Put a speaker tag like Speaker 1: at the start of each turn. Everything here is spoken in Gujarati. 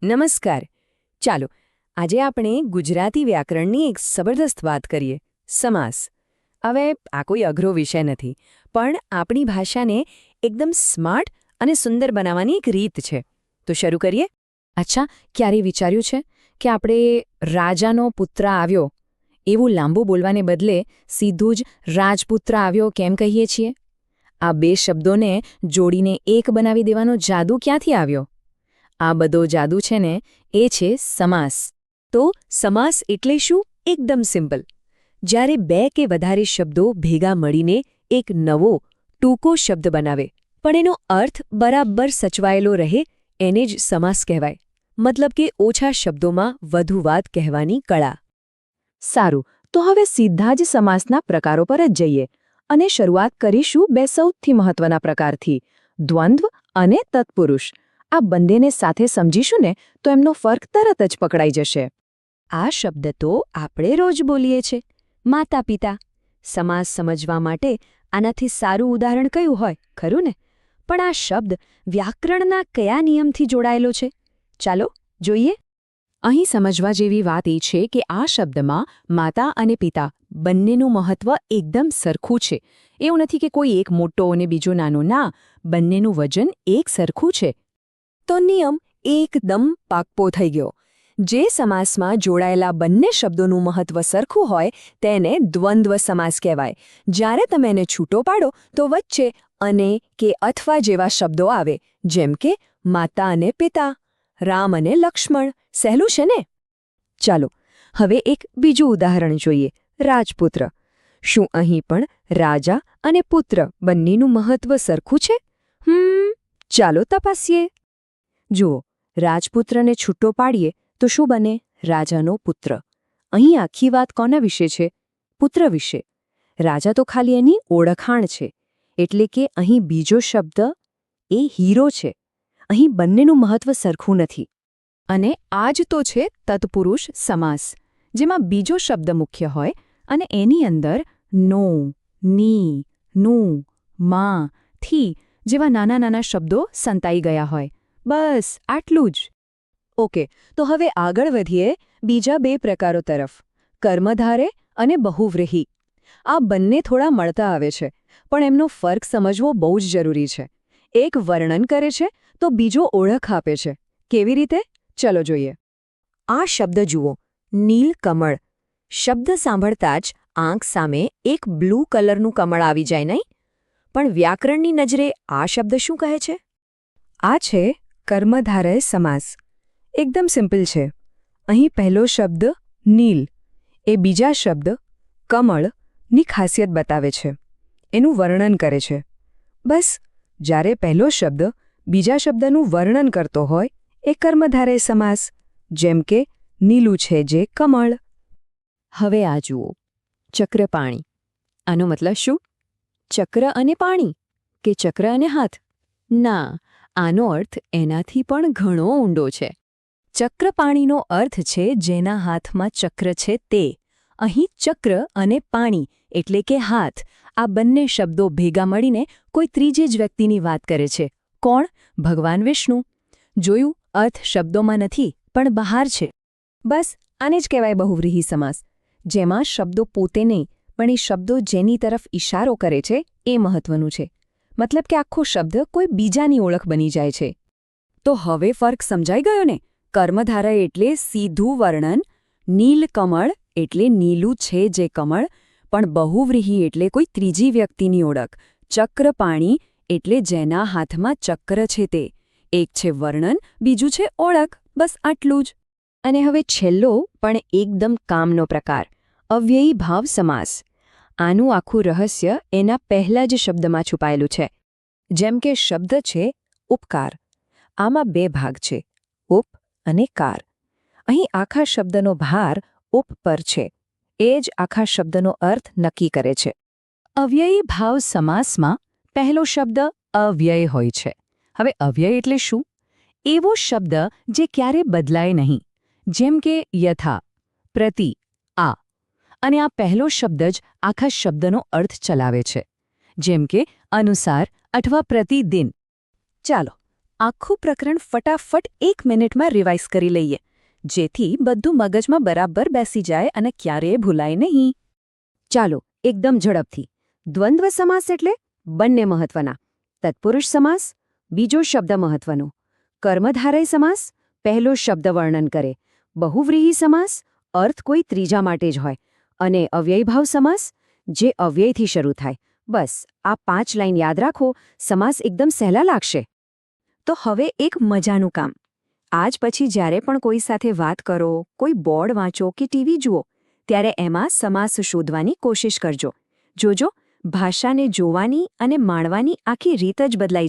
Speaker 1: નમસ્કાર. ચાલો આજે આપણે ગુજરાતી વ્યાકરણની એક જબરદસ્ત વાત કરીએ, સમાસ. હવે આ કોઈ અઘરો વિષય નથી, પણ આપણી ભાષાને એકદમ સ્માર્ટ અને સુંદર બનાવવાની એક રીત છે. તો શરૂ કરીએ.
Speaker 2: અચ્છા, ક્યારેય વિચાર્યું છે કે આપણે રાજાનો પુત્ર આવ્યો એવું લાંબુ બોલવાને બદલે સીધું જ રાજપુત્ર આવ્યો કેમ કહીએ છીએ? આ બે શબ્દોને જોડીને એક બનાવી દેવાનો જાદુ ક્યાંથી આવ્યો? આ બધો જાદુ છે ને, એ છે સમાસ.
Speaker 1: તો સમાસ એટલે શું? એકદમ સિમ્પલ. જ્યારે બે કે વધારે શબ્દો ભેગા મળીને એક નવો ટૂંકો શબ્દ બનાવે, પણ એનો અર્થ બરાબર સચવાયેલો રહે, એને જ સમાસ કહેવાય. મતલબ કે ઓછા શબ્દોમાં વધુ વાત કહેવાની કળા.
Speaker 2: સારું, તો હવે સીધા જ સમાસના પ્રકારો પર જ જઈએ અને શરૂઆત કરીશું બે સૌથી મહત્વના પ્રકારથી, દ્વંદ્વ અને તત્પુરુષ. આ બંનેને સાથે સમજીશું ને તો એમનો ફર્ક તરત જ પકડાઈ જશે.
Speaker 1: આ શબ્દ તો આપણે રોજ બોલીએ છીએ, માતા પિતા. સમાસ સમજવા માટે આનાથી સારું ઉદાહરણ કયું હોય, ખરું ને? પણ આ શબ્દ વ્યાકરણના કયા નિયમથી જોડાયેલો છે? ચાલો જોઈએ.
Speaker 2: અહીં સમજવા જેવી વાત એ છે કે આ શબ્દમાં માતા અને પિતા બંનેનું મહત્વ એકદમ સરખું છે. એવું નથી કે કોઈ એક મોટો અને બીજો નાનો, ના, બંનેનું વજન એક સરખું છે.
Speaker 1: તો નિયમ એકદમ પાક્કો થઈ ગયો. જે સમાસમાં જોડાયેલા બંને શબ્દોનું મહત્વ સરખું હોય તેને દ્વંદ્વ સમાસ કહેવાય. જ્યારે તમે એને છૂટો પાડો તો વચ્ચે અને કે અથવા જેવા શબ્દો આવે, જેમ કે માતા અને પિતા, રામ અને લક્ષ્મણ. સહેલું છે ને? ચાલો હવે એક બીજું ઉદાહરણ જોઈએ, રાજપુત્ર. શું અહીં પણ રાજા અને પુત્ર બંનેનું મહત્વ સરખું છે? ચાલો તપાસીએ. જુઓ, રાજપુત્રને છૂટો પાડીએ તો શું બને? રાજાનો પુત્ર. અહીં આખી વાત કોના વિશે છે? પુત્ર વિશે. રાજા તો ખાલી એની ઓળખાણ છે, એટલે કે અહીં બીજો શબ્દ એ હીરો છે. અહીં બંનેનું મહત્વ સરખું નથી.
Speaker 2: અને આ જ તો છે તત્પુરુષ સમાસ, જેમાં બીજો શબ્દ મુખ્ય હોય અને એની અંદર નો, ની, નું, માં, થી જેવા નાના નાના શબ્દો સંતાઈ ગયા હોય. બસ આટલું જ.
Speaker 1: ઓકે, તો હવે આગળ વધીએ બીજા બે પ્રકારો તરફ, કર્મધારે અને બહુવ્રીહી. આ બંને થોડા મળતા આવે છે, પણ એમનો ફર્ક સમજવો બહુ જ જરૂરી છે. એક વર્ણન કરે છે તો બીજો ઓળખ આપે છે. કેવી રીતે? ચલો જોઈએ. આ શબ્દ જુઓ, નીલકમળ. શબ્દ સાંભળતા જ આંખ સામે એક બ્લુ કલરનું કમળ આવી જાય, નહીં? પણ વ્યાકરણની નજરે આ શબ્દ શું કહે છે? આ છે કર્મધારય સમાસ. એકદમ સિમ્પલ છે. અહીં પહેલો શબ્દ નીલ એ બીજા શબ્દ કમળની ખાસિયત બતાવે છે, એનું વર્ણન કરે છે. બસ, જ્યારે પહેલો શબ્દ બીજા શબ્દનું વર્ણન કરતો હોય એ કર્મધારય સમાસ, જેમ કે નીલું છે જે કમળ. હવે આ જુઓ, ચક્રપાણી. આનો મતલબ શું? ચક્ર અને પાણી કે ચક્ર અને હાથ? ના, આનો અર્થ એનાથી પણ ઘણો ઊંડો છે. ચક્રપાણીનો અર્થ છે જેના હાથમાં ચક્ર છે તે. અહીં ચક્ર અને પાણી એટલે કે હાથ, આ બંને શબ્દો ભેગા મળીને કોઈ ત્રીજી જ વ્યક્તિની વાત કરે છે. કોણ? ભગવાન વિષ્ણુ. જોયું, અર્થ શબ્દોમાં નથી પણ બહાર છે. બસ આને જ કહેવાય બહુવ્રીહી સમાસ, જેમાં શબ્દો પોતે નહીં પણ એ શબ્દો જેની તરફ ઇશારો કરે છે એ મહત્વનું છે. મતલબ કે આખો શબ્દ કોઈ બીજાની ઓળખ બની જાય છે. તો હવે ફર્ક સમજાઈ ગયો ને? કર્મધારય એટલે સીધું વર્ણન, નીલકમળ એટલે નીલું છે જે કમળ, પણ બહુવ્રીહી એટલે કોઈ ત્રીજી વ્યક્તિની ઓળખ. ચક્રપાણી એટલે જેના હાથમાં ચક્ર છે તે. એક છે વર્ણન, બીજું છે ઓળખ. બસ આટલું જ. અને હવે છેલ્લો પણ એકદમ કામનો પ્રકાર, અવ્યયી ભાવ સમાસ. આનું આખું રહસ્ય એના પહેલા જ શબ્દમાં છુપાયેલું છે. જેમ કે શબ્દ છે ઉપકાર. આમાં બે ભાગ છે, ઉપ અને કાર. અહીં આખા શબ્દનો ભાર ઉપ પર છે. એ જ આખા શબ્દનો અર્થ નક્કી કરે છે.
Speaker 2: અવ્યયી ભાવ સમાસમાં પહેલો શબ્દ અવ્યય હોય છે. હવે અવ્યય એટલે શું? એવો શબ્દ જે ક્યારે બદલાય નહીં, જેમ કે યથા, પ્રતિ, આ. અને આ પહેલો શબ્દ જ આખા શબ્દનો અર્થ ચલાવે છે, જેમ કે અનુસાર અથવા પ્રતિદિન.
Speaker 1: ચાલો
Speaker 2: આખું પ્રકરણ ફટાફટ 1 મિનિટમાં રિવાઇઝ કરી લઈએ, જેથી બધું મગજમાં બરાબર બેસી જાય અને ક્યારેય ભૂલાય નહીં.
Speaker 1: ચાલો એકદમ ઝડપથી. દ્વંદ્વ સમાસ એટલે બંને મહત્વના. તત્પુરુષ સમાસ બીજો શબ્દ મહત્વનો. કર્મધારય સમાસ પહેલો શબ્દ વર્ણન કરે. બહુવ્રીહી સમાસ અર્થ કોઈ ત્રીજા માટે જ હોય. અને અવ્યયભાવ સમાસ જે અવ્યયથી શરૂ થાય. બસ આ 5 લાઈન યાદ રાખો, સમાસ એકદમ સહેલા લાગશે.
Speaker 2: તો હવે એક મજાનું કામ. આજ પછી જ્યારે પણ કોઈ સાથે વાત કરો, કોઈ બોર્ડ વાંચો કે ટીવી જુઓ, ત્યારે એમાં સમાસ શોધવાની કોશિશ કરજો. જોજો, ભાષાને જોવાની અને માણવાની આખી રીત જ બદલાઈ જશે.